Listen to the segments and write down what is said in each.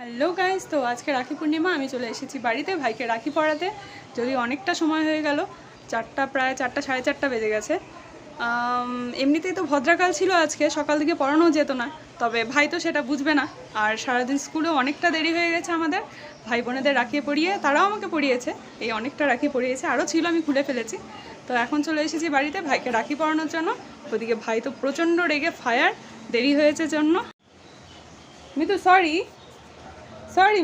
Hello guys, তো আজকে রাখি পূর্ণিমা। আমি চলে এসেছি বাড়িতে ভাইকে রাখি পরাতে। যদি অনেকটা সময় হয়ে গেল, প্রায় 4টা সাড়ে 4টা বেজে গেছে। এমনিতেই তো ভদ্রাকাল ছিল, আজকে সকাল থেকে পড়ানো যেত না, তবে ভাই তো সেটা বুঝবে না। আর সারাদিন স্কুলেও অনেকটা দেরি হয়ে গেছে আমাদের। ভাই বোনেদের রাখি পরিয়ে তারাও আমাকে পরিয়েছে, এই অনেকটা রাখি পরিয়েছে, আরও ছিল, আমি খুলে ফেলেছি। তো এখন চলে এসেছি বাড়িতে ভাইকে রাখি পরানোর জন্য। ওদিকে ভাই তো প্রচণ্ড রেগে ফায়ার, দেরি হয়েছে জন্য। মিতু সরি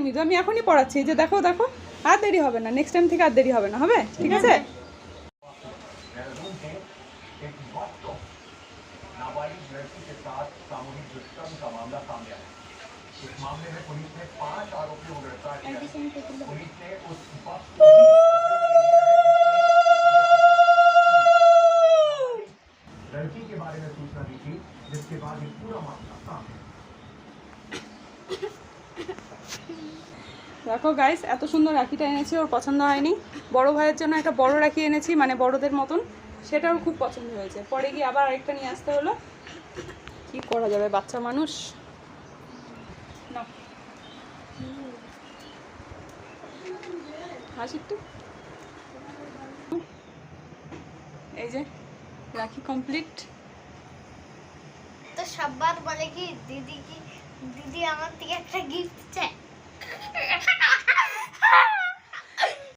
মিতু, আমি এখনই পড়াচ্ছি, যে দেখো দেখো, আর দেরি হবে না, নেক্সট টাইম থেকে আর দেরি হবে না, হবে? ঠিক আছে। लड़की के बारे में सूचना दी थी, जिसके बाद ये पूरा मामला सामने। দেখো গাইস, এত সুন্দর রাখিটা এনেছি, ওর পছন্দ হয়নি। বড় ভাইয়ের জন্য একটা বড় রাখি এনেছি, মানে বড়দের মতন, সেটাও খুব পছন্দ হয়েছে। পরে গিয়ে আবার আরেকটা নিয়ে আসতে হলো, কি করা যাবে, বাচ্চা মানুষ। না হাসি একটু। এই যে রাখি কমপ্লিট। তো সবার বলে কি দিদি আমার থেকে একটা গিফট চাই।